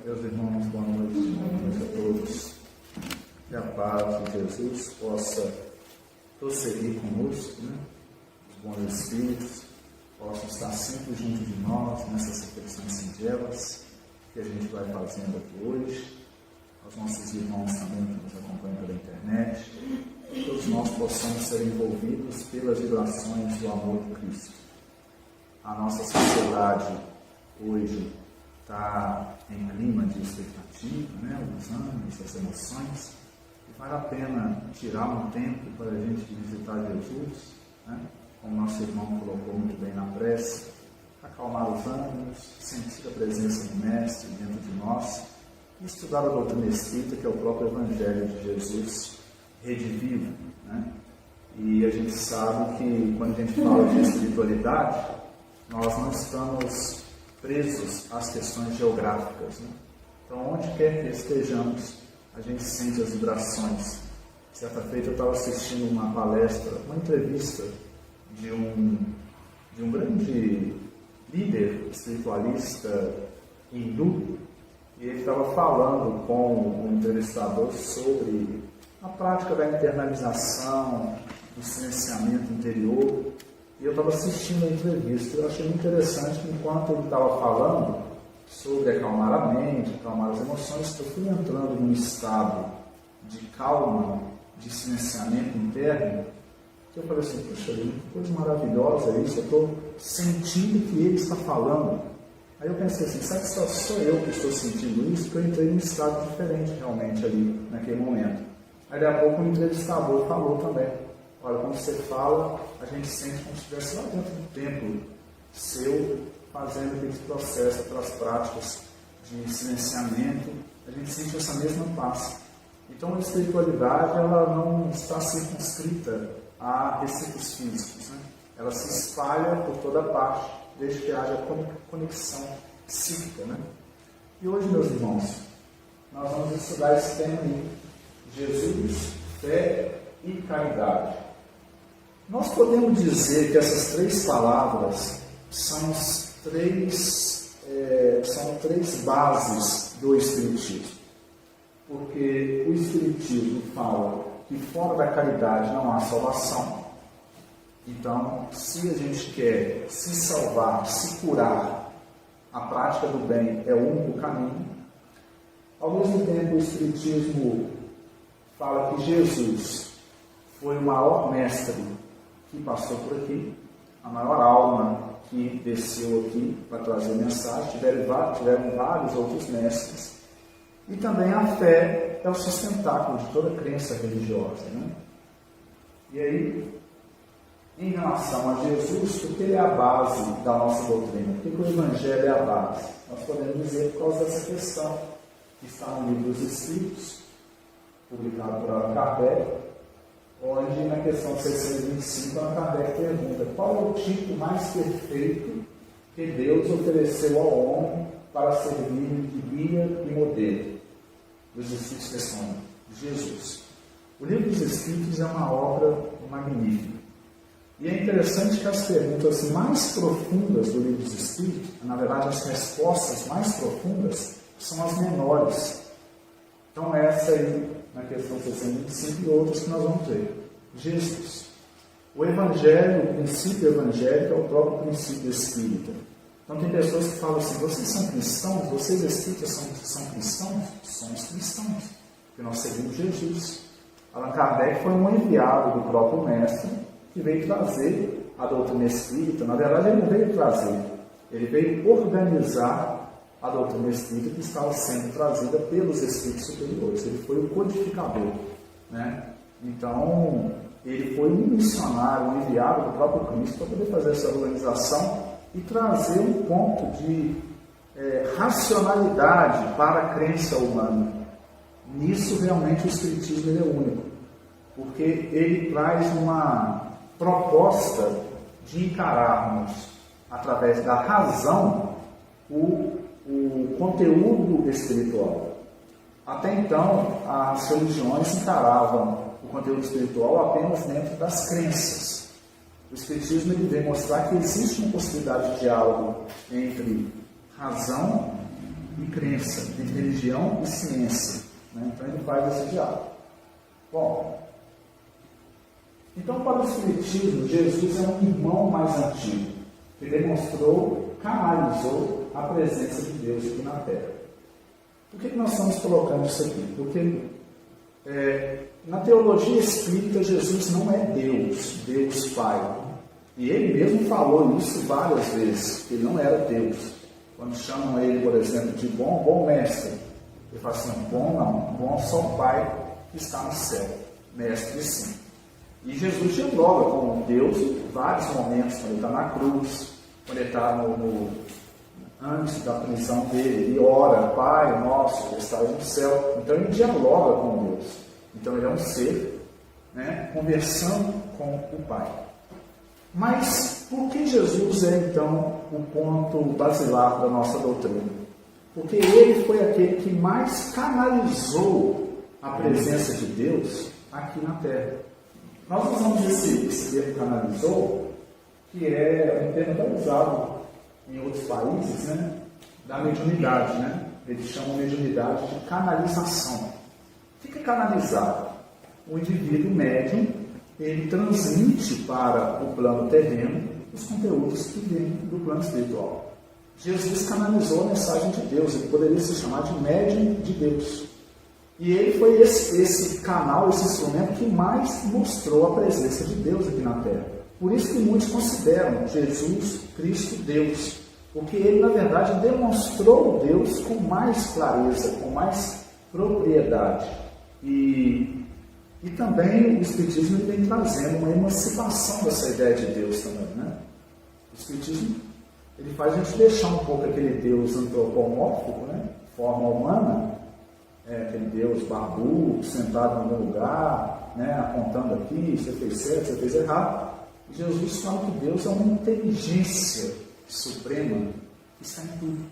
Meus irmãos, boa noite a todos. Que a paz de Jesus possa prosseguir conosco, Os bons espíritos possam estar sempre junto de nós nessas reflexões singelas que a gente vai fazendo aqui hoje. Aos nossos irmãos também que nos acompanham pela internet, que todos nós possamos ser envolvidos pelas vibrações do amor de Cristo. A nossa sociedade hoje está em clima de expectativa, os ânimos, as emoções, e vale a pena tirar um tempo para a gente visitar Jesus, como nosso irmão colocou muito bem na prece, acalmar os ânimos, sentir a presença do Mestre dentro de nós e estudar a doutrina espírita, que é o próprio Evangelho de Jesus redivivo. E a gente sabe que quando a gente fala de espiritualidade, nós não estamos presos às questões geográficas. Então, onde quer que estejamos, a gente sente as vibrações. Certa feita eu estava assistindo uma palestra, uma entrevista de um grande líder espiritualista hindu, e ele estava falando com o entrevistador sobre a prática da internalização, do silenciamento interior. E eu estava assistindo a entrevista, eu achei muito interessante que enquanto ele estava falando sobre acalmar a mente, acalmar as emoções, eu fui entrando num estado de calma, de silenciamento interno, que eu falei assim, poxa, que coisa maravilhosa isso, eu estou sentindo que ele está falando. Aí eu pensei assim, sabe que só sou eu que estou sentindo isso? Porque eu entrei num estado diferente realmente ali, naquele momento. Aí daqui a pouco o entrevistador falou também. Olha, quando você fala, a gente sente como se estivesse lá dentro do templo seu, fazendo aquele processo, aquelas práticas de silenciamento, a gente sente essa mesma paz. Então a espiritualidade, ela não está circunscrita a recintos físicos, Ela se espalha por toda parte, desde que haja conexão psíquica, E hoje, meus irmãos, nós vamos estudar esse tema aí, Jesus, fé e caridade. Nós podemos dizer que essas três palavras são três bases do Espiritismo. Porque o Espiritismo fala que fora da caridade não há salvação. Então, se a gente quer se salvar, se curar, a prática do bem é o único caminho. Ao mesmo tempo, o Espiritismo fala que Jesus foi o maior mestre que passou por aqui, a maior alma que desceu aqui para trazer mensagem. Tiveram vários outros mestres. E também a fé é o sustentáculo de toda crença religiosa. E aí, em relação a Jesus, porque ele é a base da nossa doutrina, porque o Evangelho é a base? Nós podemos dizer por causa dessa questão que está no Livro dos Espíritos, publicado por Allan Kardec, onde na questão 625 Allan Kardec pergunta qual é o tipo mais perfeito que Deus ofereceu ao homem para servir de guia e modelo. Os Espíritos respondem: Jesus. O Livro dos Espíritos é uma obra magnífica. E é interessante que as perguntas mais profundas do Livro dos Espíritos, na verdade as respostas mais profundas, são as menores. Então essa aí, na questão 625 e outras que nós vamos ver. Jesus. O Evangelho, o princípio evangélico é o próprio princípio espírita. Então tem pessoas que falam assim, vocês são cristãos? Vocês espíritas são cristãos? Somos cristãos, porque nós seguimos Jesus. Allan Kardec foi um enviado do próprio Mestre, que veio trazer a doutrina espírita. Na verdade, ele não veio trazer, ele veio organizar a doutrina espírita que estava sendo trazida pelos espíritos superiores. Ele foi o codificador, Então, ele foi um missionário, um enviado do próprio Cristo para poder fazer essa organização e trazer um ponto de racionalidade para a crença humana. Nisso, realmente, o Espiritismo é único, porque ele traz uma proposta de encararmos, através da razão, o conteúdo espiritual. Até então, as religiões encaravam o conteúdo espiritual apenas dentro das crenças. O Espiritismo ele vem mostrar que existe uma possibilidade de diálogo entre razão e crença, entre religião e ciência. Né? Então ele faz esse diálogo. Bom, então para o Espiritismo, Jesus é um irmão mais antigo, que demonstrou, canalizou a presença de Deus aqui na Terra. Por que nós estamos colocando isso aqui? Porque na teologia espírita, Jesus não é Deus, Deus Pai. E ele mesmo falou isso várias vezes, que ele não era Deus. Quando chamam ele, por exemplo, de bom mestre, ele fala assim, bom não, bom só o Pai que está no céu, mestre sim. E Jesus dialoga com Deus em vários momentos, quando ele está na cruz, quando ele está antes da prisão dele, ele ora, Pai nosso, que estás no céu. Então ele dialoga com Deus. Então ele é um ser, né, conversando com o Pai. Mas por que Jesus é então o ponto basilar da nossa doutrina? Porque ele foi aquele que mais canalizou a presença de Deus aqui na Terra. Nós usamos esse termo canalizou, que é um termo tão usado em outros países, né, da mediunidade, né? Eles chamam mediunidade de canalização. O que é canalizar? O indivíduo médium, ele transmite para o plano terreno os conteúdos que vêm do plano espiritual. Jesus canalizou a mensagem de Deus, ele poderia se chamar de médium de Deus. E ele foi esse canal, esse instrumento que mais mostrou a presença de Deus aqui na Terra. Por isso que muitos consideram Jesus, Cristo, Deus. Porque ele, na verdade, demonstrou Deus com mais clareza, com mais propriedade. E também o Espiritismo vem trazendo uma emancipação dessa ideia de Deus também, né? O Espiritismo ele faz a gente deixar um pouco aquele Deus antropomórfico, né? Forma humana, aquele Deus barbudo, sentado em algum lugar, né? Apontando aqui, você fez certo, você fez errado. E Jesus fala que Deus é uma inteligência suprema que está em tudo.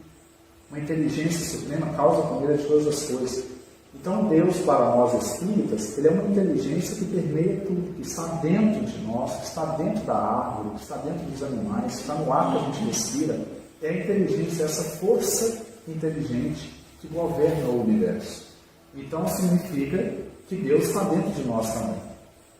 Uma inteligência suprema causa a primeira de todas as coisas. Então Deus, para nós espíritas, ele é uma inteligência que permeia tudo, que está dentro de nós, que está dentro da árvore, que está dentro dos animais, que está no ar que a gente respira. É a inteligência, essa força inteligente que governa o universo. Então significa que Deus está dentro de nós também.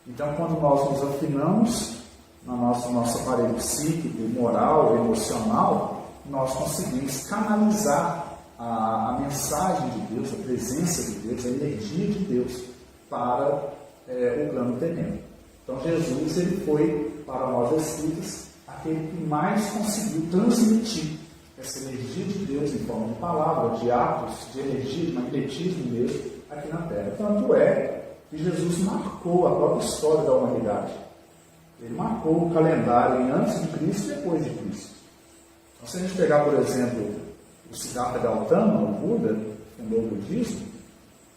Então quando nós nos afinamos no nosso aparelho psíquico, moral, emocional, nós conseguimos canalizar a mensagem de Deus, a presença de Deus, a energia de Deus para o plano terreno. Então Jesus ele foi, para nós espíritas, aquele que mais conseguiu transmitir essa energia de Deus em forma de palavra, de atos, de energia, de magnetismo mesmo, aqui na Terra. Tanto é que Jesus marcou a própria história da humanidade. Ele marcou o calendário em antes de Cristo e depois de Cristo. Então, se a gente pegar, por exemplo, o Siddhartha Gautama, o Buda, que fundou o budismo,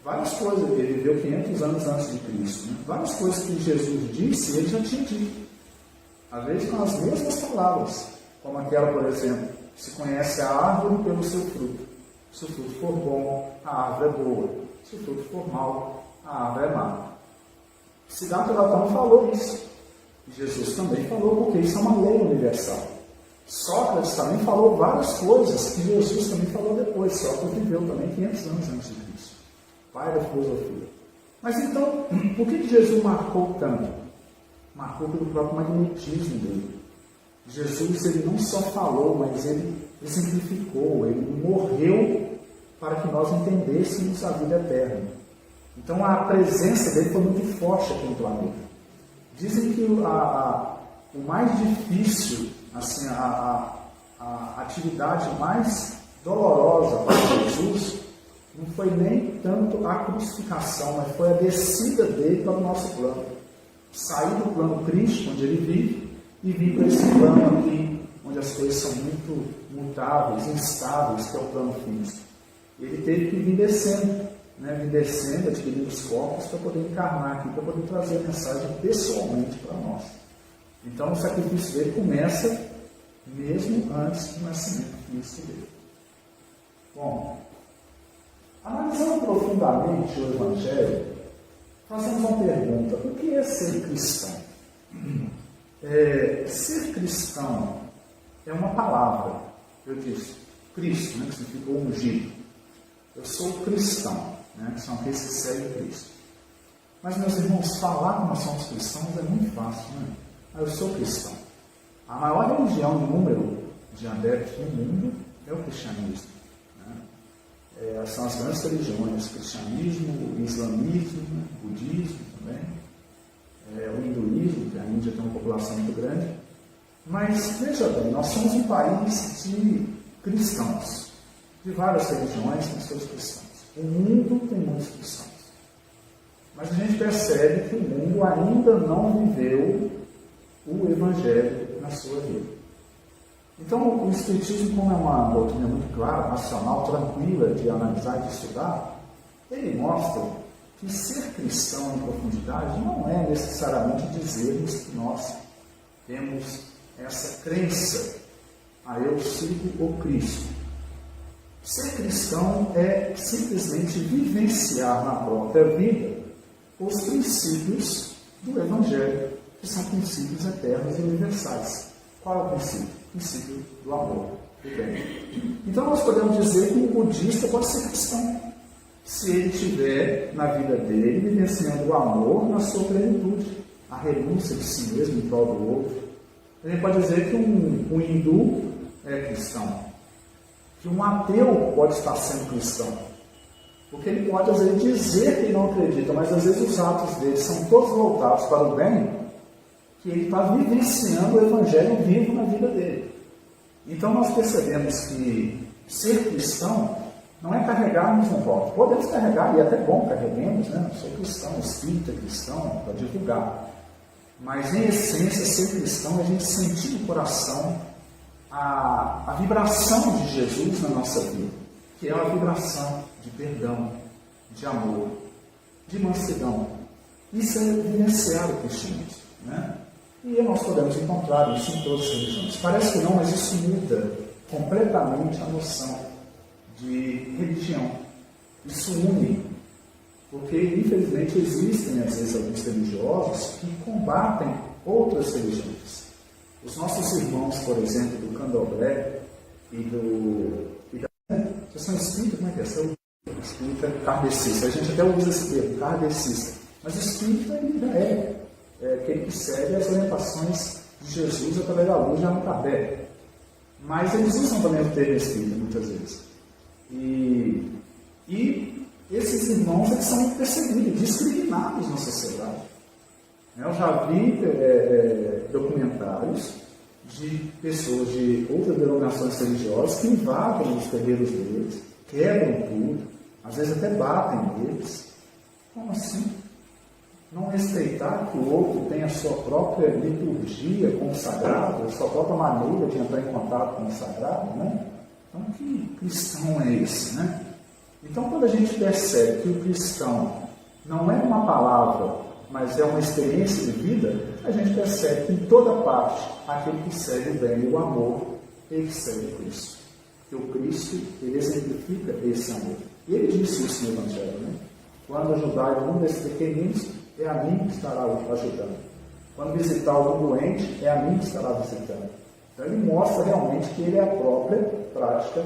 várias coisas, ele viveu 500 anos antes de Cristo, né? Várias coisas que Jesus disse, ele já tinha dito. Às vezes com as mesmas palavras, como aquela, por exemplo, se conhece a árvore pelo seu fruto. Se o fruto for bom, a árvore é boa. Se o fruto for mau, a árvore é má. Siddhartha Gautama falou isso. E Jesus também falou, porque isso é uma lei universal. Sócrates também falou várias coisas que Jesus também falou depois. Sócrates viveu também 500 anos antes de Cristo. Pai da filosofia. Mas então, por que Jesus marcou tanto? Marcou pelo próprio magnetismo dele. Jesus ele não só falou, mas ele exemplificou, ele morreu para que nós entendêssemos a vida eterna. Então a presença dele foi muito forte aqui no planeta. Dizem que o mais difícil, assim, a atividade mais dolorosa para Jesus não foi nem tanto a crucificação, mas foi a descida dele para o nosso plano. Sair do plano Cristo, onde ele vive, e vir para esse plano aqui, onde as coisas são muito mutáveis, instáveis, que é o plano físico. Ele teve que vir descendo, adquirindo os corpos para poder encarnar aqui, para poder trazer a mensagem pessoalmente para nós. Então o sacrifício dele começa mesmo antes do nascimento físico dele. Bom, analisando profundamente o Evangelho, fazemos uma pergunta: o que é ser cristão? Ser cristão é uma palavra. Eu disse Cristo, que significa ungido. Eu sou cristão, né? São aqueles que seguem Cristo. Mas, meus irmãos, falar que nós somos cristãos é muito fácil, né? Eu sou cristão. A maior religião em número de adeptos no mundo é o cristianismo. Né? São as grandes religiões, o cristianismo, o islamismo, o budismo também, o hinduísmo, que a Índia tem uma população muito grande. Mas, veja bem, nós somos um país de cristãos, de várias religiões, nós somos cristãos. O mundo tem muitos cristãos. Mas a gente percebe que o mundo ainda não viveu o Evangelho na sua vida. Então, o Espiritismo, como é uma doutrina muito clara, racional, tranquila de analisar e de estudar, ele mostra que ser cristão em profundidade não é necessariamente dizermos que nós temos essa crença, eu sigo o Cristo. Ser cristão é simplesmente vivenciar na própria vida os princípios do Evangelho, que são princípios eternos e universais. Qual é o princípio? O princípio do amor, do bem. Então nós podemos dizer que um budista pode ser cristão, se ele tiver na vida dele vivenciando o amor na sua plenitude, a renúncia de si mesmo em prol do outro. A gente pode dizer que um hindu é cristão, que um ateu pode estar sendo cristão, porque ele pode às vezes dizer que não acredita, mas às vezes os atos dele são todos voltados para o bem, que ele está vivenciando o Evangelho vivo na vida dele. Então nós percebemos que ser cristão não é carregarmos um voto. Podemos carregar, e é até bom carreguemos, né? Eu sou cristão, espírita cristão, para divulgar. Mas em essência, ser cristão é a gente sentir no coração a vibração de Jesus na nossa vida, que é uma vibração de perdão, de amor, de mansidão. Isso é vivenciar o cristianismo, né? E nós podemos encontrar isso em todas as religiões. Parece que não, mas isso muda completamente a noção de religião. Isso une, porque infelizmente existem às vezes alguns religiosos que combatem outras religiões. Os nossos irmãos, por exemplo, do Candomblé vocês são espíritas, como é que é? São espírita kardecista. A gente até usa esse termo, kardecista. Mas o espírita ainda é aquele que segue as orientações de Jesus através da luz de Allan Kardec. Mas eles usam também o termo espírita muitas vezes. E esses irmãos eles são perseguidos, discriminados na sociedade. Eu já vi documentários de pessoas de outras denominações religiosas que invadem os terreiros deles, quebram tudo, às vezes até batem neles. Como assim? Não respeitar que o outro tem a sua própria liturgia com o sagrado, a sua própria maneira de entrar em contato com o sagrado, né? Então, que cristão é esse, né? Então, quando a gente percebe que o cristão não é uma palavra, mas é uma experiência de vida, a gente percebe que em toda parte, aquele que segue o bem e o amor, ele segue Cristo. Porque o Cristo, ele exemplifica esse amor. E ele disse isso no Evangelho, né? Quando ajudar um desses pequeninos, é a mim que estará ajudando. Quando visitar algum doente, é a mim que estará visitando. Então ele mostra realmente que ele é a própria prática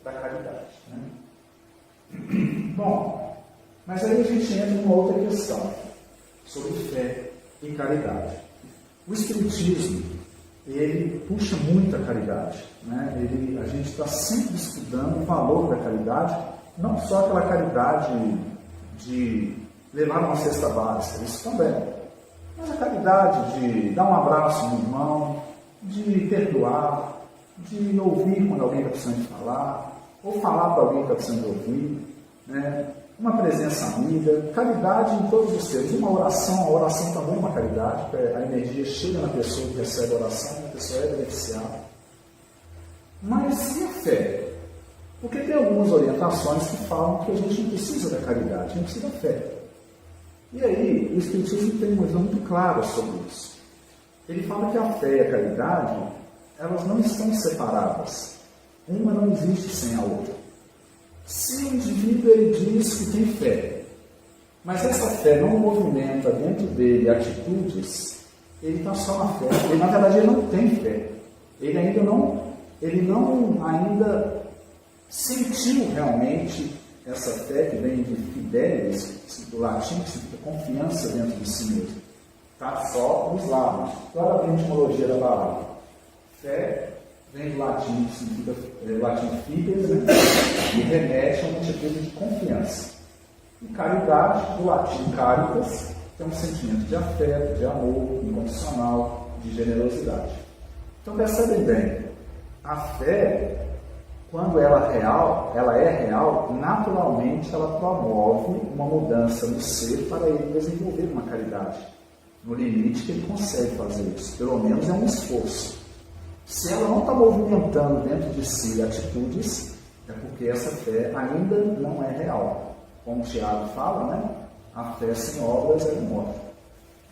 da caridade, né? Bom, mas aí a gente entra numa outra questão, sobre fé e caridade. O Espiritismo, ele puxa muito a caridade, né? A gente está sempre estudando o valor da caridade, não só aquela caridade de levar uma cesta básica, isso também, mas a caridade de dar um abraço no irmão, de perdoar, de ouvir quando alguém está precisando de falar, ou falar para alguém que está precisando de ouvir, né? Uma presença amiga, caridade em todos os termos. Uma oração, a oração também é uma caridade, a energia chega na pessoa que recebe a oração, a pessoa é beneficiada. Mas e a fé? Porque tem algumas orientações que falam que a gente não precisa da caridade, a gente precisa da fé. E aí, o Espiritismo tem uma visão muito clara sobre isso. Ele fala que a fé e a caridade, elas não estão separadas. Uma não existe sem a outra. Se o indivíduo ele diz que tem fé, mas essa fé não movimenta dentro dele atitudes, ele está só na fé. Ele, na verdade, ele não tem fé. Ele não ainda sentiu realmente essa fé que vem de fidelis, do latim, que significa confiança dentro de si mesmo. Está só nos lábios. Olha a etimologia da palavra. Fé vem do latim, que significa latim fides, né? E remete a uma atitude de confiança. E caridade, do latim caritas, que é um sentimento de afeto, de amor, incondicional, de generosidade. Então percebem bem, a fé, quando ela é real, naturalmente ela promove uma mudança no ser para ele desenvolver uma caridade. No limite que ele consegue fazer isso. Pelo menos é um esforço. Se ela não está movimentando dentro de si atitudes, é porque essa fé ainda não é real. Como o Tiago fala, né? A fé sem obras é morta.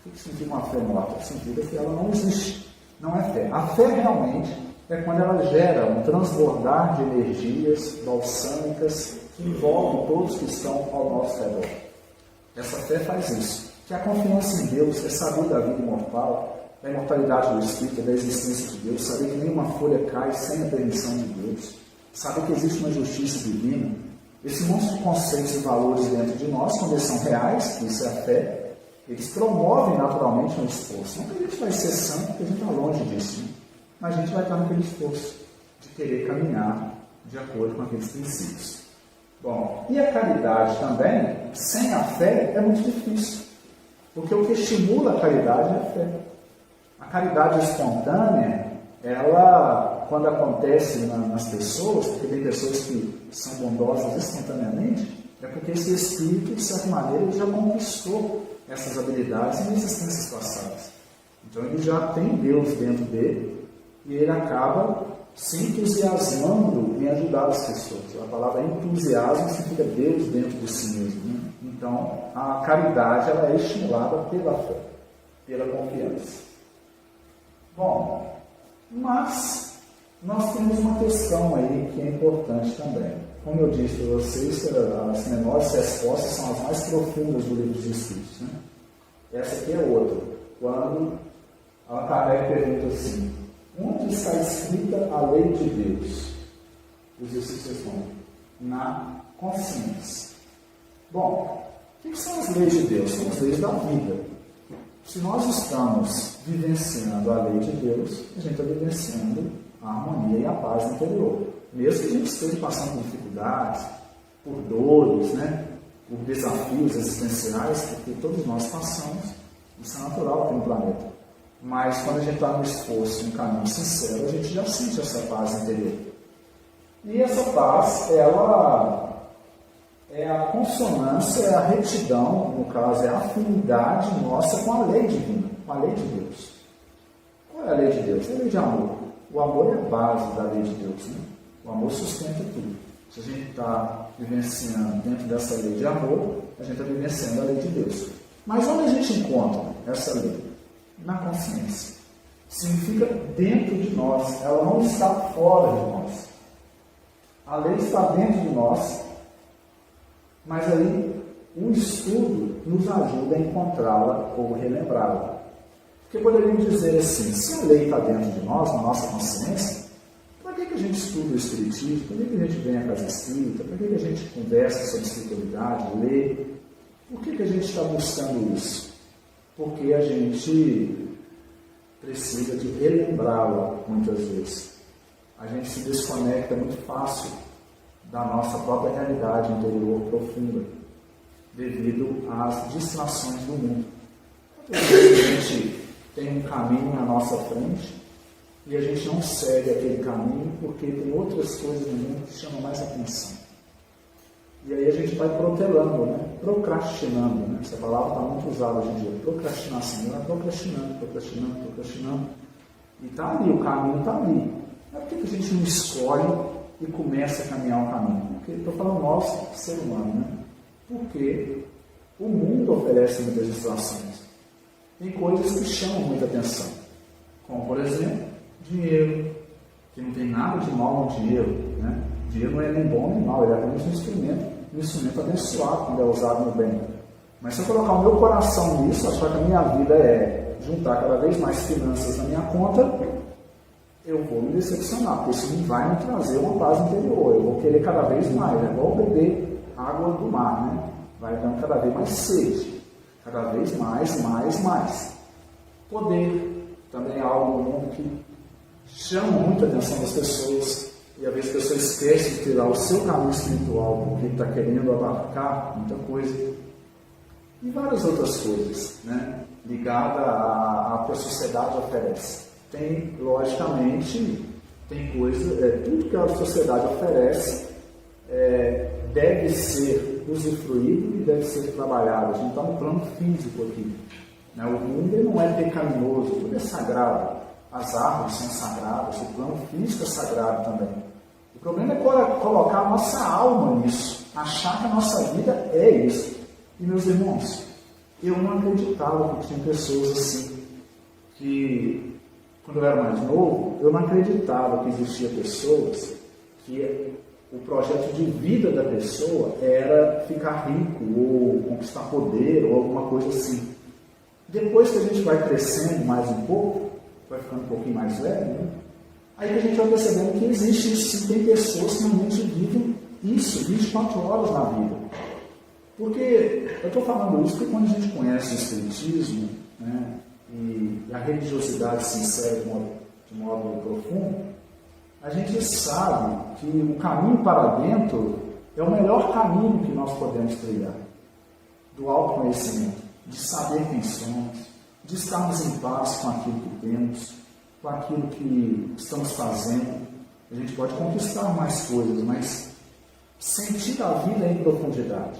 O que significa uma fé morta? Significa que ela não existe. Não é fé. A fé realmente é quando ela gera um transbordar de energias balsâmicas que envolvem todos que estão ao nosso redor. Essa fé faz isso. Que a confiança em Deus é saber da vida imortal, da imortalidade do Espírito, da existência de Deus, saber que nenhuma folha cai sem a permissão de Deus, saber que existe uma justiça divina. Esse monte de conceitos e valores dentro de nós, quando eles são reais, que isso é a fé, eles promovem naturalmente um esforço. Não que a gente vai ser santo, porque a gente está longe disso, né? Mas a gente vai estar naquele esforço de querer caminhar de acordo com aqueles princípios. Bom, e a caridade também, sem a fé, é muito difícil. Porque o que estimula a caridade é a fé. A caridade espontânea, ela, quando acontece nas pessoas, porque tem pessoas que são bondosas espontaneamente, é porque esse espírito, de certa maneira, ele já conquistou essas habilidades em existências passadas. Então ele já tem Deus dentro dele e ele acaba se entusiasmando em ajudar as pessoas. A palavra entusiasmo significa Deus dentro de si mesmo, né? Então, a caridade ela é estimulada pela fé, pela confiança. Bom, mas nós temos uma questão aí que é importante também. Como eu disse para vocês, as menores respostas são as mais profundas do livro dos Espíritos, né? Essa aqui é outra. Quando a Kardec pergunta assim: onde está escrita a lei de Deus? Os Espíritos respondem: na consciência. Bom, o que são as leis de Deus? São as leis da vida. Se nós estamos vivenciando a lei de Deus, a gente está vivenciando a harmonia e a paz interior. Mesmo que a gente esteja passando por dificuldades, por dores, né? Por desafios existenciais, porque todos nós passamos, isso é natural aqui no planeta. Mas quando a gente está no esforço, no caminho sincero, a gente já sente essa paz interior. E essa paz, ela é a consonância, é a retidão, no caso, é a afinidade nossa com a lei divina, com a lei de Deus. Qual é a lei de Deus? É a lei de amor. O amor é a base da lei de Deus, né? O amor sustenta tudo. Se a gente está vivenciando dentro dessa lei de amor, a gente está vivenciando a lei de Deus. Mas onde a gente encontra essa lei? Na consciência. Significa dentro de nós, ela não está fora de nós. A lei está dentro de nós, mas aí o estudo nos ajuda a encontrá-la ou relembrá-la. Porque poderíamos dizer assim: se a lei está dentro de nós, na nossa consciência, para que a gente estuda o Espiritismo? Para que a gente vem à casa espírita? Para que a gente conversa sobre espiritualidade, lê? Por que a gente está buscando isso? Porque a gente precisa de relembrá-la muitas vezes. A gente se desconecta muito fácil da nossa própria realidade interior profunda, devido às distrações do mundo. Às vezes a gente tem um caminho na nossa frente e a gente não segue aquele caminho porque tem outras coisas no mundo que chamam mais atenção. E aí a gente vai protelando, né? Procrastinando, né? Essa palavra está muito usada hoje em dia. Procrastinação. Ela procrastinando. E está ali, o caminho está ali. Mas por que a gente não escolhe e começa a caminhar o caminho? Porque estou falando nós, ser humano, né? Porque o mundo oferece muitas distrações. Tem coisas que chamam muita atenção. Como, por exemplo, dinheiro. Que não tem nada de mal no dinheiro, né? Dinheiro não é nem bom nem mal, ele é apenas um instrumento abençoado quando é usado no bem. Mas se eu colocar o meu coração nisso, achar que a minha vida é juntar cada vez mais finanças na minha conta, eu vou me decepcionar, porque isso não vai me trazer uma paz interior. Eu vou querer cada vez mais, é igual beber água do mar, né? Vai dando cada vez mais sede, cada vez mais. Poder também é algo no mundo que chama muito a atenção das pessoas, e às vezes a pessoa esquece de tirar o seu caminho espiritual porque está querendo abarcar muita coisa. E várias outras coisas, né? Ligadas a que a sociedade oferece. Tem, logicamente, tem coisa, tudo que a sociedade oferece deve ser usufruído e deve ser trabalhado. A gente está no plano físico aqui. Né? O mundo não é pecaminoso, tudo é sagrado. As árvores são sagradas, o plano físico é sagrado também. O problema é colocar a nossa alma nisso, achar que a nossa vida é isso. E meus irmãos, eu não acreditava que tinha pessoas assim, que quando eu era mais novo, eu não acreditava que existia pessoas que o projeto de vida da pessoa era ficar rico, ou conquistar poder, ou alguma coisa assim. Depois que a gente vai crescendo mais um pouco, vai ficando um pouquinho mais velho, né? Aí que a gente vai percebendo que existe sim, tem pessoas que realmente vivem isso 24 horas na vida. Porque eu estou falando isso porque quando a gente conhece o Espiritismo, né, e a religiosidade sincera de modo profundo, a gente sabe que o caminho para dentro é o melhor caminho que nós podemos trilhar, do autoconhecimento, de saber quem somos, de estarmos em paz com aquilo que temos, com aquilo que estamos fazendo. A gente pode conquistar mais coisas, mas sentir a vida em profundidade.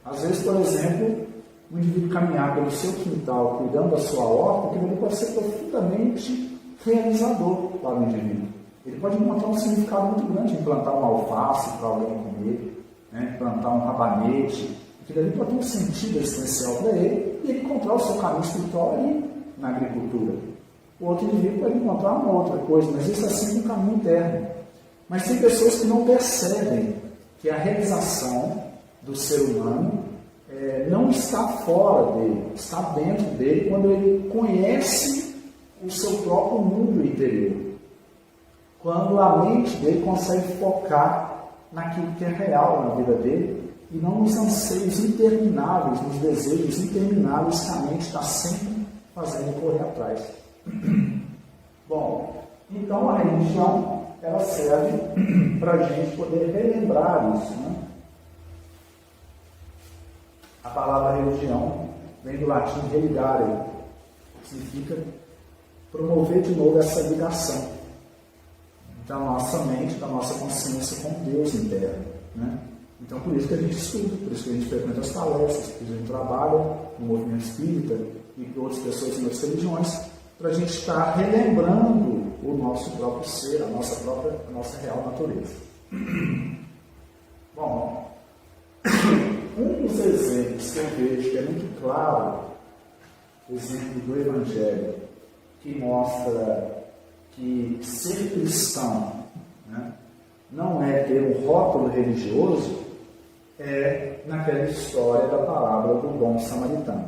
Às vezes, por exemplo, um indivíduo caminhar pelo seu quintal, cuidando da sua horta, aquilo pode ser profundamente realizador para o indivíduo. Ele pode encontrar um significado muito grande em plantar uma alface para alguém comer, né? Plantar um rabanete. Aquilo ali pode ter um sentido existencial para ele e ele encontrar o seu caminho espiritual ali na agricultura. O outro indivíduo pode encontrar uma outra coisa, mas isso é sempre um caminho interno. Mas tem pessoas que não percebem que a realização do ser humano não está fora dele, está dentro dele quando ele conhece o seu próprio mundo interior. Quando a mente dele consegue focar naquilo que é real na vida dele e não nos anseios intermináveis, nos desejos intermináveis que a mente está sempre fazendo correr atrás. Bom, então a religião ela serve para a gente poder relembrar isso, né? A palavra religião vem do latim religare, que significa promover de novo essa ligação da nossa mente, da nossa consciência com Deus interno, né? Então por isso que a gente estuda, por isso que a gente frequenta as palestras, por isso que a gente trabalha no movimento espírita e com outras pessoas em outras religiões, para a gente estar relembrando o nosso próprio ser, a nossa real natureza. Bom, um dos exemplos que eu vejo que é muito claro, o exemplo do Evangelho, que mostra que ser cristão, né, não é ter um rótulo religioso, é naquela história da parábola do bom samaritano.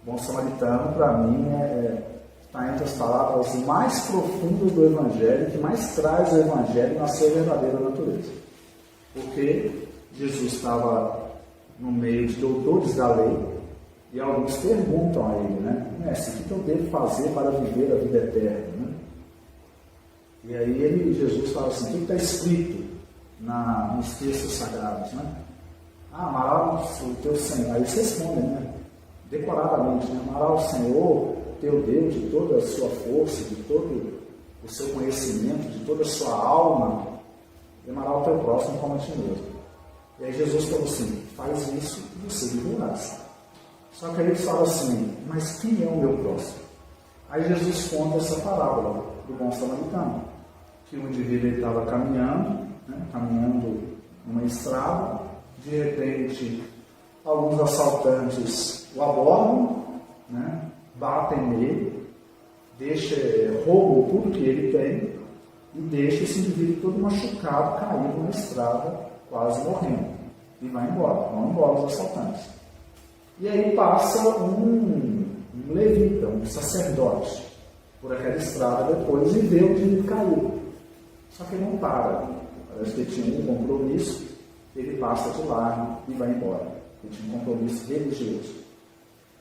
O bom samaritano, para mim, está entre as palavras mais profundas do Evangelho, que mais traz o Evangelho na sua verdadeira natureza. Porque Jesus estava no meio de doutores da lei, e alguns perguntam a ele, né? Mestre, o que eu devo fazer para viver a vida eterna? Né? E aí Jesus fala assim, o que está escrito nos textos sagrados? Né? Amarás o teu Senhor. Aí eles respondem, né? Decoradamente, né? Amarás o Senhor, teu Deus, de toda a sua força, de todo o seu conhecimento, de toda a sua alma, e amarás o teu próximo como a ti mesmo. E aí Jesus falou assim, faz isso e você viverás. Só que aí ele fala assim, mas quem é o meu próximo? Aí Jesus conta essa parábola do bom samaritano, que o indivíduo estava caminhando, né, caminhando numa estrada, de repente alguns assaltantes o abordam, né, batem nele, roubam tudo que ele tem e deixam esse indivíduo todo machucado, caído na estrada, quase morrendo. E vão embora os assaltantes. E aí passa um levita, um sacerdote, por aquela estrada depois e vê o indivíduo caiu. Só que ele não para. Parece que ele tinha um compromisso ele passa de largo e vai embora. Ele tinha um compromisso religioso.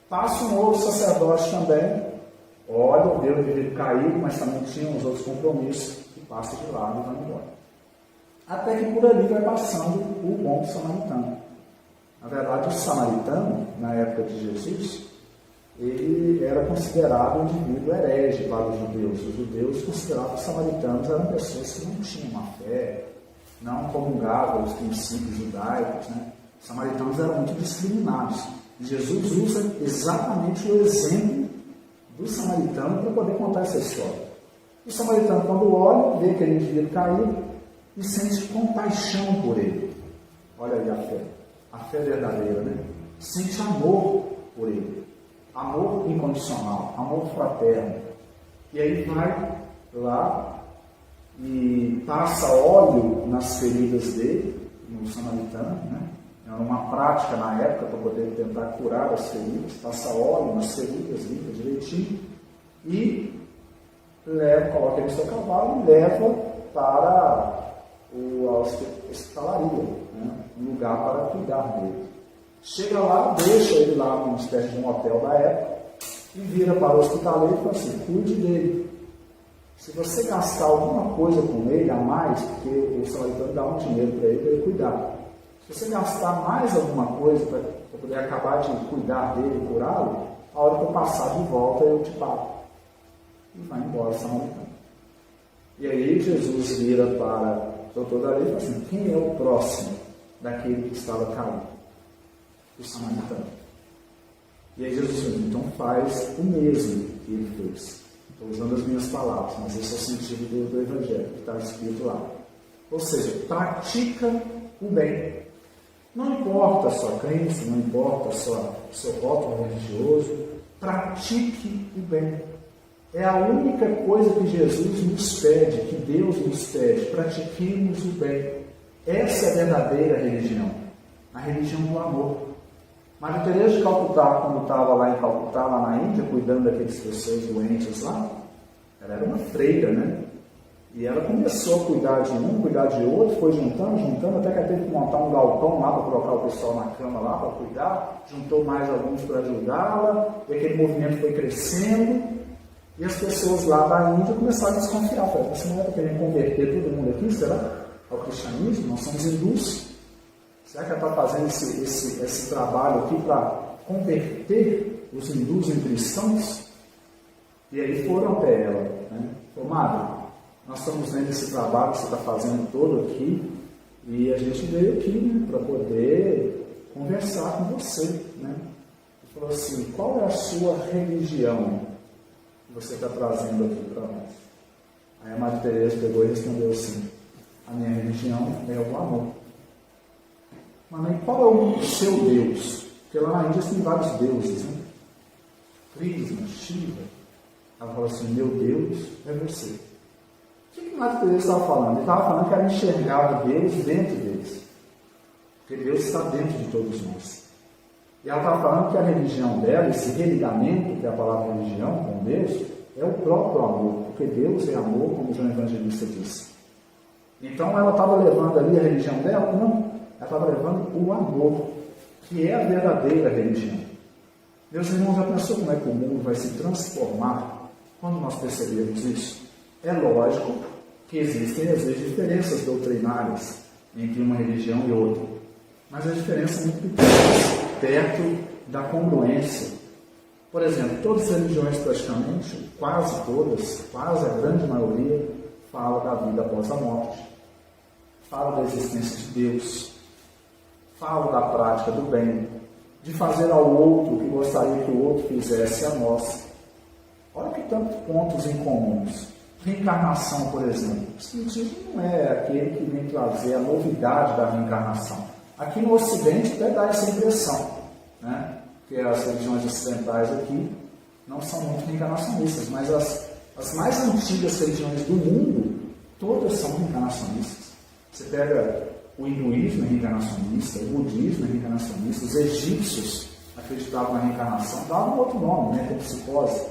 Passa um outro sacerdote também, olha, vê o indivíduo caído, mas também tinha uns outros compromissos, e passa de largo e vai embora. Até que por ali vai passando o bom samaritano. Na verdade, o samaritano, na época de Jesus, ele era considerado um indivíduo herege para os judeus. Os judeus consideravam que os samaritanos eram pessoas que não tinham uma fé, não comungavam os princípios judaicos, né? Os samaritanos eram muito discriminados. E Jesus usa exatamente o exemplo do samaritano para poder contar essa história. O samaritano, quando olha, vê aquele indivíduo caído e sente compaixão por ele. Olha aí a fé verdadeira, né? Sente amor por ele. Amor incondicional, amor fraterno. E aí vai lá e passa óleo nas feridas dele, no samaritano, né? Era uma prática na época para poder tentar curar as feridas. Passa óleo nas feridas, limpa direitinho e coloca ele no seu cavalo e leva para a hospitalaria, né? Um lugar para cuidar dele. Chega lá, deixa ele lá numa espécie de um hotel da época e vira para o hospitaleiro e fala assim: cuide dele. Se você gastar alguma coisa com ele a mais, porque o samaritano dá um dinheiro para ele cuidar. Se você gastar mais alguma coisa para poder acabar de cuidar dele e curá-lo, a hora que eu passar de volta eu te pago. E vai embora o samaritano. E aí Jesus vira para o doutor da lei e fala assim: quem é o próximo daquele que estava caído? O samaritano. E aí Jesus diz: então faz o mesmo que ele fez. Estou usando as minhas palavras, mas esse é o sentido do Evangelho que está escrito lá. Ou seja, pratica o bem. Não importa a sua crença, não importa o seu rótulo religioso, pratique o bem. É a única coisa que Jesus nos pede, que Deus nos pede: pratiquemos o bem. Essa é a verdadeira religião, a religião do amor. Madre Teresa de Calcutá, quando estava lá em Calcutá, lá na Índia, cuidando daquelas pessoas doentes lá, ela era uma freira, né? E ela começou a cuidar de um, cuidar de outro, foi juntando, até que ela teve que montar um galpão lá para colocar o pessoal na cama lá para cuidar, juntou mais alguns para ajudá-la, e aquele movimento foi crescendo, e as pessoas lá da Índia começaram a desconfiar. Falaram: essa mulher está querendo converter todo mundo aqui, será? Ao cristianismo? Nós somos hindus. Será que ela está fazendo esse trabalho aqui para converter os hindus em cristãos? E aí foram até ela, né? Falaram: madre, nós estamos vendo esse trabalho que você está fazendo todo aqui, e a gente veio aqui, né, para poder conversar com você, né? Ele falou assim: qual é a sua religião que você está trazendo aqui para nós? Aí a Madre Teresa pegou e respondeu assim: a minha religião é o amor. Mas qual é o seu Deus? Porque lá na Índia tem vários deuses, né? Krishna, Shiva. Ela falou assim: meu Deus é você. O que a Madre Teresa estava falando? Ele estava falando que ela enxergava Deus dentro deles. Porque Deus está dentro de todos nós. E ela estava falando que a religião dela, esse religamento, que é a palavra religião com Deus, é o próprio amor. Porque Deus é amor, como João Evangelista disse. Então ela estava levando ali a religião dela? Não. Ela estava levando o amor, que é a verdadeira religião. Meus irmãos, já pensou como é que o mundo vai se transformar quando nós percebermos isso? É lógico que existem, às vezes, diferenças doutrinárias entre uma religião e outra. Mas a diferença é muito pequena, perto da congruência. Por exemplo, todas as religiões praticamente, quase todas, quase a grande maioria, falam da vida após a morte. Falam da existência de Deus. Falam da prática do bem. De fazer ao outro o que gostaria que o outro fizesse a nós. Olha que tantos pontos em comuns. Reencarnação, por exemplo. O Espiritismo não é aquele que vem trazer a novidade da reencarnação. Aqui no Ocidente até dá essa impressão, né? Porque as religiões ocidentais aqui não são muito reencarnacionistas, mas as mais antigas religiões do mundo, todas são reencarnacionistas. Você pega o hinduísmo é reencarnacionista, o budismo é reencarnacionista, os egípcios acreditavam na reencarnação, davam um outro nome, né? Metempsicose.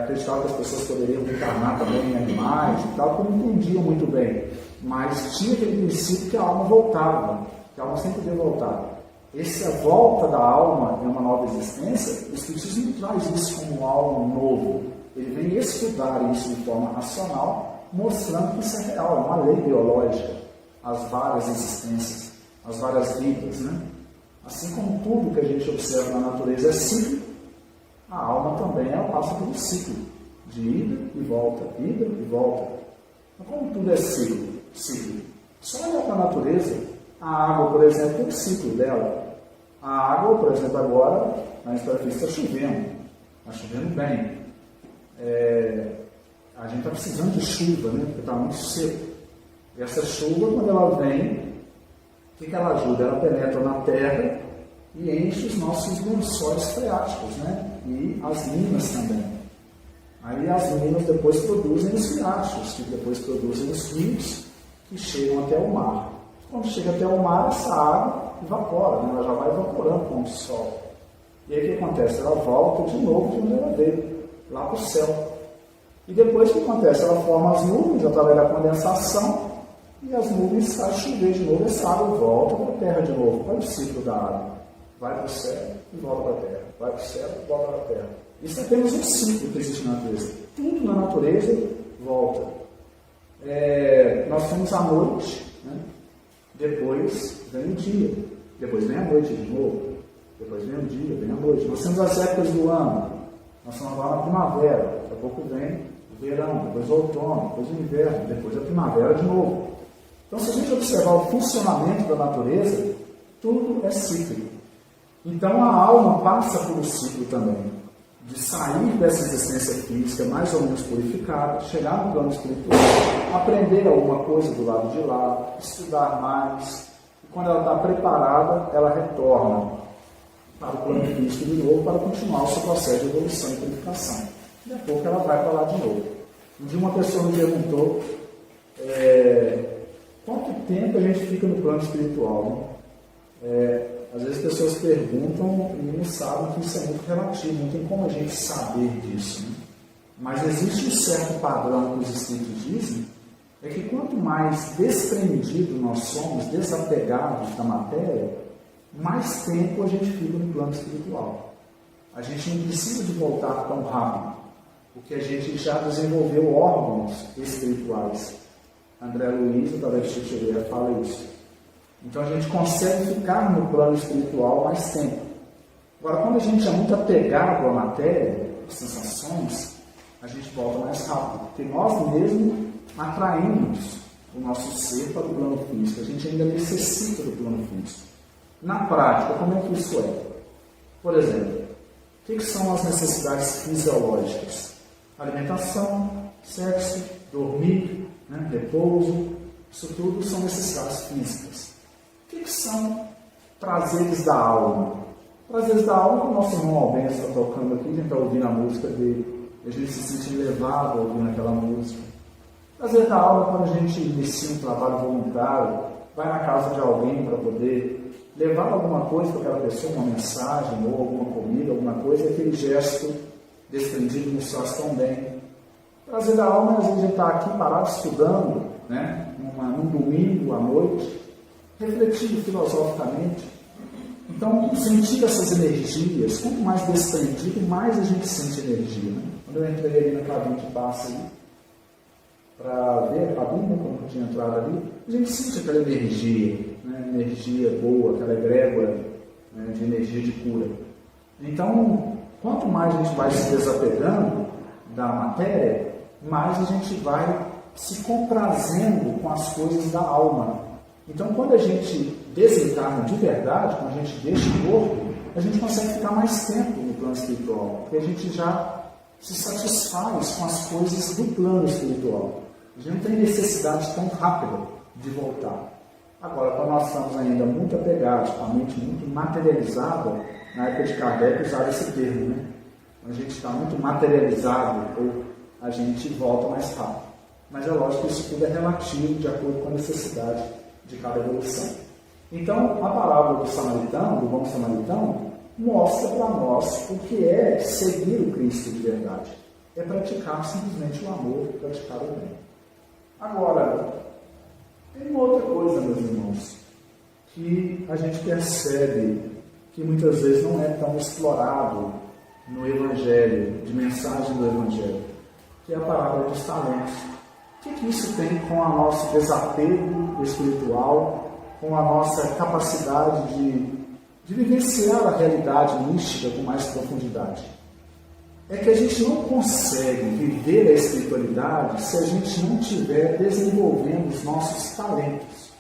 Acreditavam que as pessoas poderiam reencarnar também em animais e tal, que não entendiam muito bem. mas tinha aquele princípio que a alma voltava, que a alma sempre deve voltar. Essa volta da alma em uma nova existência, o Espiritismo traz isso como algo novo. Ele vem estudar isso de forma racional, mostrando que isso é real, é uma lei biológica, as várias existências, as várias vidas, né? Assim como tudo que a gente observa na natureza é cíclico, a alma também passa por um ciclo de ida e volta, ida e volta. Então, como tudo é ciclo, só olhar para a natureza, a água, por exemplo, tem um ciclo dela. A água, por exemplo, agora, na superfície está chovendo bem. A gente está precisando de chuva, né? Porque está muito seco. E essa chuva, quando ela vem, o que ela ajuda? Ela penetra na terra e enche os nossos lençóis freáticos, né? E as minas também. Aí as minas depois produzem os riachos, que depois produzem os rios, que chegam até o mar. Quando chega até o mar, essa água evapora, né? Ela já vai evaporando com o sol. E aí o que acontece? Ela volta de novo de onde ela veio, lá para o céu. E depois o que acontece? Ela forma as nuvens através da condensação, e as nuvens fazem chover de novo, essa água volta para a terra de novo. Olha o ciclo da água. Vai para o céu e volta para a terra. Vai para o céu e volta para a terra. Isso é apenas um ciclo que existe na natureza. Tudo na natureza volta. Nós temos a noite, né? Depois vem o dia, depois vem a noite de novo, depois vem o dia, vem a noite. Nós temos as épocas do ano, nós estamos agora na primavera, daqui a pouco vem o verão, depois o outono, depois o inverno, depois a primavera de novo. Então, se a gente observar o funcionamento da natureza, tudo é cíclico. Então, a alma passa por um ciclo também, de sair dessa existência física mais ou menos purificada, chegar no plano espiritual, aprender alguma coisa do lado de lá, estudar mais, e quando ela está preparada, ela retorna para o plano físico de novo para continuar o seu processo de evolução e purificação. Daqui a pouco ela vai para lá de novo. Um dia uma pessoa me perguntou quanto tempo a gente fica no plano espiritual, né? Às vezes as pessoas perguntam e não sabem que isso é muito relativo, não tem como a gente saber disso, né? Mas existe um certo padrão que os Espíritos dizem, é que quanto mais desprendido nós somos, desapegados da matéria, mais tempo a gente fica no plano espiritual. A gente não precisa de voltar tão rápido, porque a gente já desenvolveu órgãos espirituais. André Luiz, através de Chicheleira, fala isso. Então a gente consegue ficar no plano espiritual mais tempo. Agora, quando a gente é muito apegado à matéria, às sensações, a gente volta mais rápido, porque nós mesmos atraímos o nosso ser para o plano físico. A gente ainda necessita do plano físico. Na prática, como é que isso é? Por exemplo, o que são as necessidades fisiológicas? Alimentação, sexo, dormir, né, repouso, isso tudo são necessidades físicas. O que são prazeres da alma? Prazeres da alma, o nosso irmão Albenço está tocando aqui, a gente está ouvindo a música dele, a gente se sente levado ouvindo aquela música. Prazer da alma, quando a gente inicia um trabalho voluntário, vai na casa de alguém para poder levar alguma coisa para aquela pessoa, uma mensagem, ou alguma comida, alguma coisa, e aquele gesto desprendido nos faz tão bem. Prazer da alma, às vezes a gente está aqui parado estudando, né, num domingo à noite, refletindo filosoficamente. Então, sentir essas energias, quanto mais desprendido, mais a gente sente energia. Né? Quando eu entrei ali na cabine de passe para ver a cabine, quando eu tinha entrado ali, a gente sente aquela energia, né? Energia boa, aquela egrégora, né? De energia de cura. Então, quanto mais a gente vai se desapegando da matéria, mais a gente vai se comprazendo com as coisas da alma. Então, quando a gente desencarna de verdade, quando a gente deixa o corpo, a gente consegue ficar mais tempo no plano espiritual, porque a gente já se satisfaz com as coisas do plano espiritual. A gente não tem necessidade tão rápida de voltar. Agora, quando nós estamos ainda muito apegados, com a mente muito materializada, na época de Kardec usava esse termo, né? Quando a gente está muito materializado, ou a gente volta mais rápido. Mas é lógico que isso tudo é relativo, de acordo com a necessidade de cada evolução. Então, a parábola do samaritano, do bom samaritano, mostra para nós o que é seguir o Cristo de verdade. É praticar simplesmente o amor, praticar o bem. Agora, Tem uma outra coisa, meus irmãos, que a gente percebe que muitas vezes não é tão explorado no Evangelho, de mensagem do Evangelho, que é a parábola dos talentos. O que isso tem com o nosso desapego espiritual, com a nossa capacidade de vivenciar a realidade mística com mais profundidade? É que a gente não consegue viver a espiritualidade se a gente não estiver desenvolvendo os nossos talentos.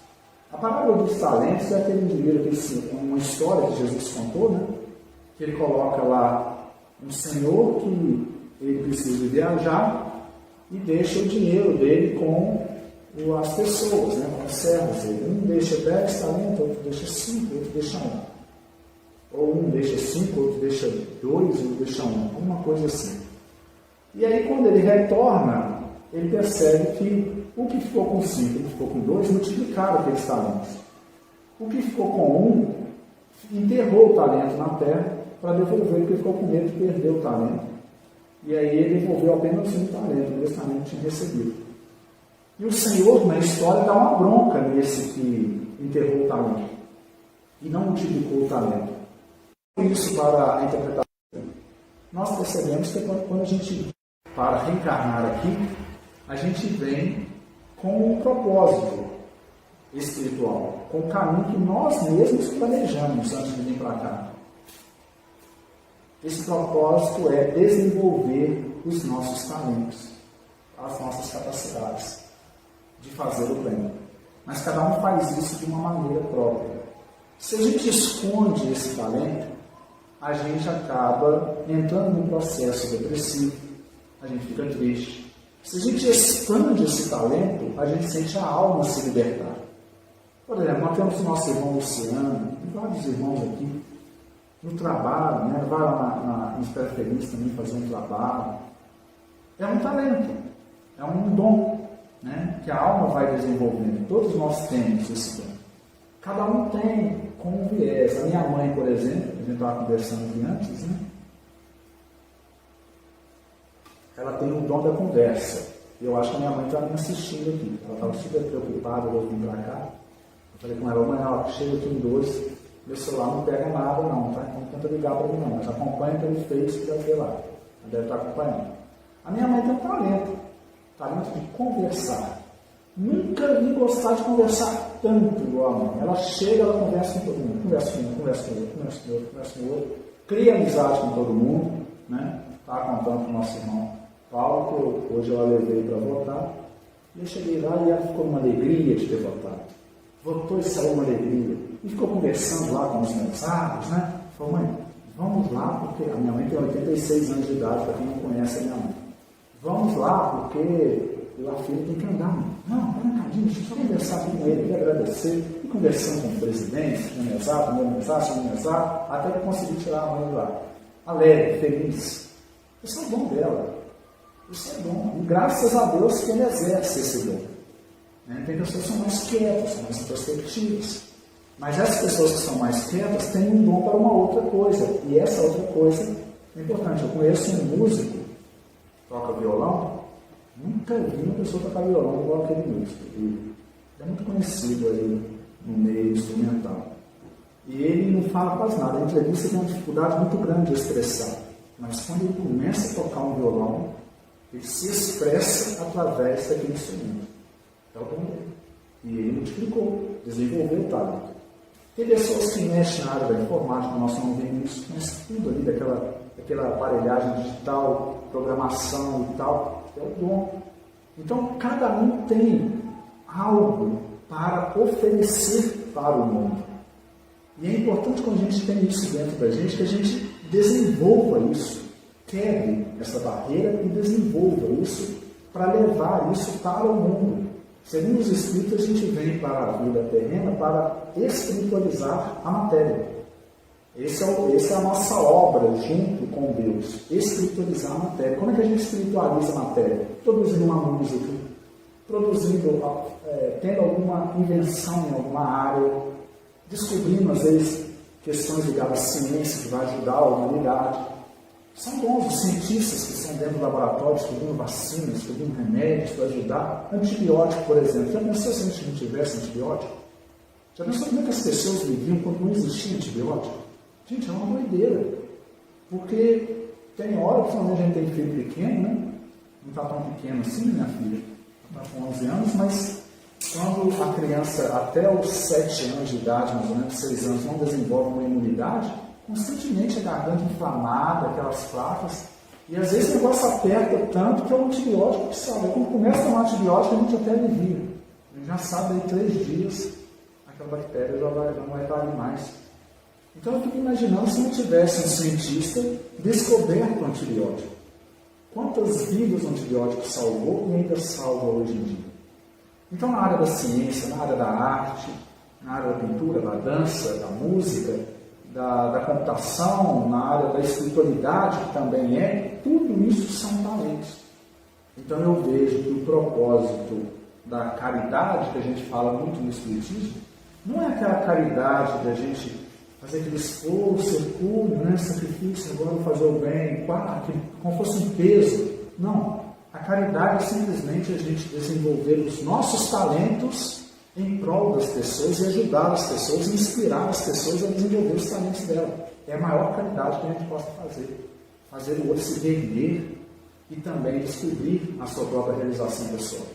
A parábola dos talentos é aquele indivíduo, uma história que Jesus contou, né? Que ele coloca lá um senhor que ele precisa viajar e deixa o dinheiro dele com as pessoas, né? Com os servos dele. Um deixa 10 talentos, outro deixa 5, outro deixa 1. Ou um deixa 5, outro deixa 2, outro deixa 1. Alguma coisa assim. E aí quando ele retorna, ele percebe que o que ficou com 5, o que ficou com 2, multiplicaram aqueles talentos. O que ficou com 1, enterrou o talento na terra para devolver, porque ficou com medo de perder o talento. E aí ele devolveu apenas um talento, o talento tinha recebido. E o Senhor, na história, dá uma bronca nesse que enterrou o talento e não multiplicou o talento. Isso para a interpretação. Nós percebemos que quando a gente, para reencarnar aqui, a gente vem com um propósito espiritual, com o caminho que nós mesmos planejamos antes de vir para cá. Esse propósito é desenvolver os nossos talentos, as nossas capacidades de fazer o bem. Mas cada um faz isso de uma maneira própria. Se a gente esconde esse talento, a gente acaba entrando num processo depressivo, a gente fica triste. Se a gente expande esse talento, a gente sente a alma se libertar. Por exemplo, nós temos o nosso irmão Luciano, e vários irmãos aqui, no trabalho, né? Vai lá no Espera Feliz também fazer um trabalho. É um talento, é um dom, né? Que a alma vai desenvolvendo. Todos nós temos esse dom. Cada um tem com um viés. A minha mãe, por exemplo, a gente estava conversando aqui antes, né? Ela tem o dom da conversa. Eu acho que a minha mãe está me assistindo aqui. Ela estava super preocupada, eu vim para cá. Eu falei com ela, mãe, ela chega aqui em 2, meu celular não pega nada não, tá? Então não tenta ligar para mim não, mas acompanha pelo Face, vai ver lá. Ela deve estar acompanhando. A minha mãe tem um talento de conversar. Nunca vi gostar de conversar tanto igual a mãe. Ela chega, ela conversa com todo mundo, conversa com um, conversa com outro, conversa com outro, conversa com outro, cria amizade com todo mundo, né? Estava contando com o nosso irmão Paulo, que hoje eu a levei para votar, e eu cheguei lá e ela ficou uma alegria de ter votado. Votou e saiu uma alegria. E ficou conversando lá com os mensagens, né? Falou, mãe, vamos lá, porque a minha mãe tem 86 anos de idade, para quem não conhece a minha mãe. Vamos lá, porque a filha tem que andar. Não, vai na cadinha, deixa eu só conversar aqui com ele, agradecer. E conversando com o presidente, com o mesário, até que consegui tirar a mãe de lá. Alegre, feliz. Isso é o dom dela. Isso é dom. E graças a Deus que ele exerce esse dom. Tem pessoas que são mais quietas, são mais introspectivas. Mas essas pessoas que são mais quietas têm um dom para uma outra coisa. E essa outra coisa é importante. Eu conheço um músico que toca violão. Nunca vi uma pessoa tocar violão igual aquele músico. Ele é muito conhecido aí no meio instrumental. E ele não fala quase nada. A entrevista tem uma dificuldade muito grande de expressar. Mas quando ele começa a tocar um violão, ele se expressa através daquele instrumento. É o dom dele. E ele multiplicou, desenvolveu o talento. Tem pessoas que mexem na área da informática, nós não vemos isso, mas tudo ali daquela aparelhagem digital, programação e tal, é o dom. Então, cada um tem algo para oferecer para o mundo. E é importante quando a gente tem isso dentro da gente, que a gente desenvolva isso, quebre essa barreira e desenvolva isso para levar isso para o mundo. Segundo os Espíritos, a gente vem para a vida terrena para espiritualizar a matéria. Essa é a nossa obra junto com Deus, espiritualizar a matéria. Como é que a gente espiritualiza a matéria? Produzindo uma música, tendo alguma invenção em alguma área, descobrindo às vezes questões ligadas à ciência que vai ajudar a humanidade. São bons os cientistas que estão dentro do laboratório estudando vacinas, estudando remédios para ajudar. Antibiótico, por exemplo. Já pensou se a gente não tivesse antibiótico? Já pensou como é que as pessoas viviam quando não existia antibiótico? Gente, é uma doideira. Porque tem hora, principalmente a gente tem filho pequeno, né? Não está tão pequeno assim, minha filha. Está com 11 anos, mas quando a criança, até os 7 anos de idade, mais ou menos 6 anos, não desenvolve uma imunidade, constantemente a garganta inflamada, aquelas placas, e às vezes o negócio aperta tanto que é um antibiótico que salva. Quando começa a tomar antibiótico, a gente até alivia. A gente já sabe, aí 3 dias, aquela bactéria já não vai estar ali mais. Então eu fico imaginando se não tivesse um cientista descoberto o antibiótico. Quantas vidas o antibiótico salvou e ainda salva hoje em dia? Então, na área da ciência, na área da arte, na área da pintura, da dança, da música, da computação, na área da espiritualidade, que também tudo isso são talentos. Então, eu vejo que o propósito da caridade, que a gente fala muito no Espiritismo, não é aquela caridade da gente fazer aquele esforço, hercúleo, né, sacrifício, agora vou fazer o bem, como fosse um peso. Não. A caridade é simplesmente a gente desenvolver os nossos talentos em prol das pessoas e ajudar as pessoas e inspirar as pessoas a desenvolver os talentos dela. É a maior caridade que a gente possa fazer. Fazer o outro se render e também descobrir a sua própria realização pessoal.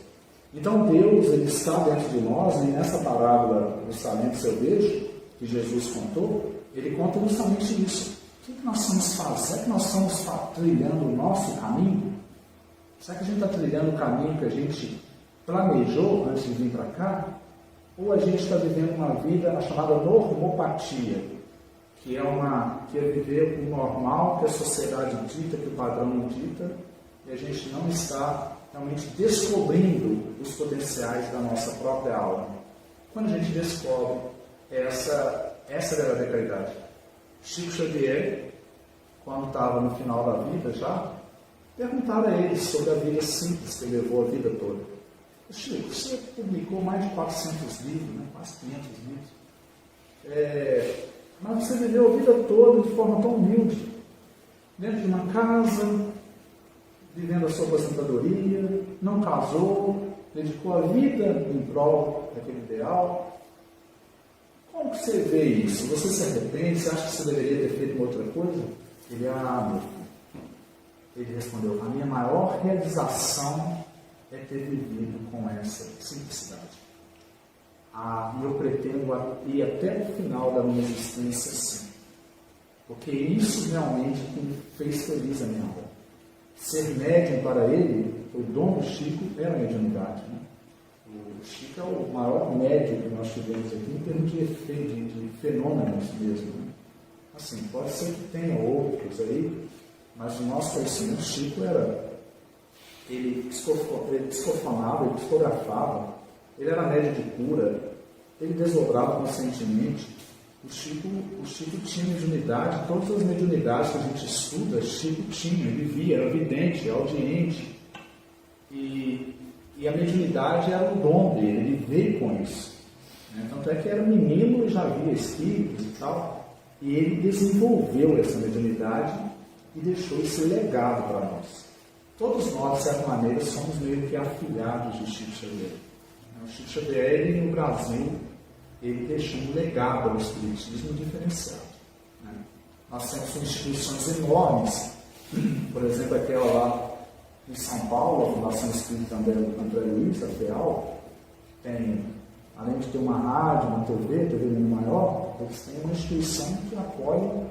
Então Deus, Ele está dentro de nós, e nessa parábola dos talentos eu vejo, que Jesus contou, Ele conta justamente isso. O que nós estamos fazendo? Será que nós estamos trilhando o nosso caminho? Será que a gente está trilhando o caminho que a gente planejou antes de vir para cá? Ou a gente está vivendo uma vida, a chamada normopatia, que é viver o normal que a sociedade dita, que o padrão dita, e a gente não está realmente descobrindo os potenciais da nossa própria alma. Quando a gente descobre essa é a verdadeira caridade. Chico Xavier, quando estava no final da vida já, perguntaram a ele sobre a vida simples que ele levou a vida toda. Chico, você publicou mais de 400 livros, né? Quase 500 livros. Mas você viveu a vida toda de forma tão humilde, dentro de uma casa, vivendo a sua aposentadoria, não casou, dedicou a vida em prol daquele ideal. Como que você vê isso? Você se arrepende? Você acha que você deveria ter feito uma outra coisa? Ele, meu filho. Ele respondeu, a minha maior realização é ter vivido com essa simplicidade. E eu pretendo ir até o final da minha existência assim. Porque isso realmente me fez feliz a minha alma. Ser médium para ele, o dom do Chico era a mediunidade. Né? O Chico é o maior médium que nós tivemos aqui em termos de fenômenos mesmo. Né? Assim, pode ser que tenha outros aí, mas o nosso conhecimento, Chico ele psicofonava, ele psicografava, ele era médium de cura, ele desdobrava conscientemente. O Chico tinha mediunidade, todas as mediunidades que a gente estuda, Chico tinha, ele via, era vidente, audiente. E a mediunidade era o dom dele, ele veio com isso. Né? Tanto é que era menino e já via espíritos e tal, e ele desenvolveu essa mediunidade e deixou esse legado para nós. Todos nós, de certa maneira, somos meio que afilhados de Chico Xavier. O Chico Xavier, ele, no Brasil, ele deixou um legado ao Espiritismo diferenciado. Né? Nós temos instituições enormes, por exemplo, aquela lá em São Paulo, a Fundação Espírita André Luiz, a FEAL, tem, além de ter uma rádio, uma TV Mundo Maior, eles têm uma instituição que apoia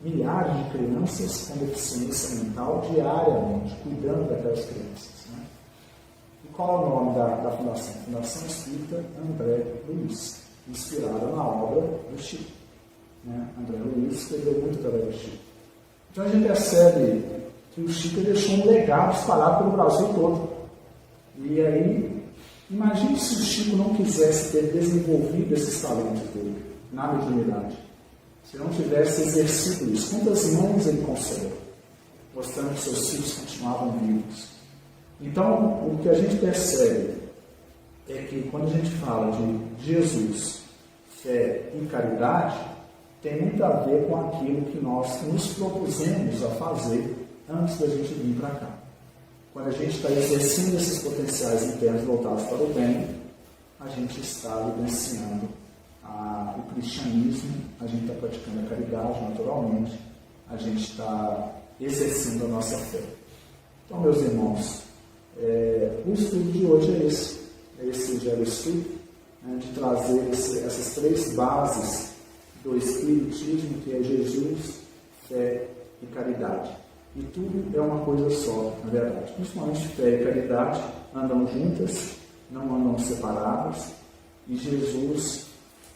milhares de crianças com deficiência mental diariamente, cuidando daquelas crianças. Né? E qual é o nome da fundação? Fundação Espírita André Luiz, inspirada na obra do Chico. Né? André Luiz escreveu muito através do Chico. Então a gente percebe que o Chico deixou um legado espalhado pelo Brasil todo. E aí, imagine se o Chico não quisesse ter desenvolvido esses talentos dele na mediunidade. Se não tivesse exercido isso, quantas mães ele concedeu, mostrando que seus filhos continuavam vivos. Então, o que a gente percebe é que quando a gente fala de Jesus, fé e caridade, tem muito a ver com aquilo que nós nos propusemos a fazer antes da gente vir para cá. Quando a gente está exercendo esses potenciais internos voltados para o bem, a gente está vivenciando o cristianismo, a gente está praticando a caridade naturalmente, a gente está exercendo a nossa fé. Então, meus irmãos, o estudo de hoje é esse. Esse já é o estudo, né, de trazer essas três bases do Espiritismo, que é Jesus, fé e caridade. E tudo é uma coisa só, na verdade. Principalmente fé e caridade andam juntas, não andam separadas. E Jesus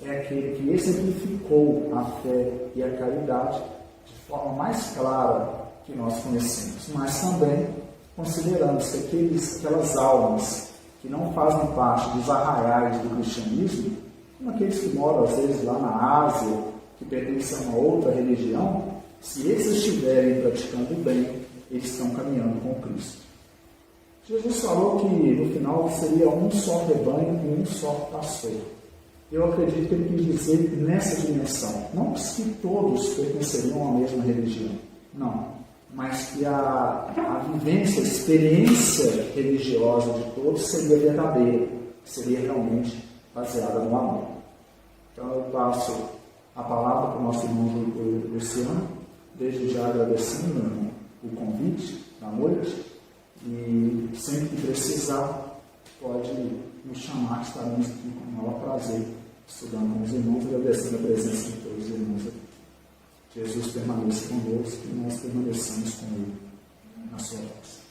é aquele que exemplificou a fé e a caridade de forma mais clara que nós conhecemos. Mas também consideramos que aquelas almas que não fazem parte dos arraiais do cristianismo, como aqueles que moram às vezes lá na Ásia, que pertencem a uma outra religião, se eles estiverem praticando bem, eles estão caminhando com Cristo. Jesus falou que no final seria um só rebanho e um só pastor. Eu acredito que ele quis dizer nessa dimensão, não que todos pertenceriam à mesma religião, não, mas que a vivência, a experiência religiosa de todos seria verdadeira, seria realmente baseada no amor. Então eu passo a palavra para o nosso irmão Luciano, desde já agradecendo o convite da noite, e sempre que precisar pode nos chamar, que estaremos aqui com o maior prazer estudando com os irmãos, agradecendo a presença de todos os irmãos aqui. Jesus permaneça conosco e nós permaneçamos com Ele na sua paz.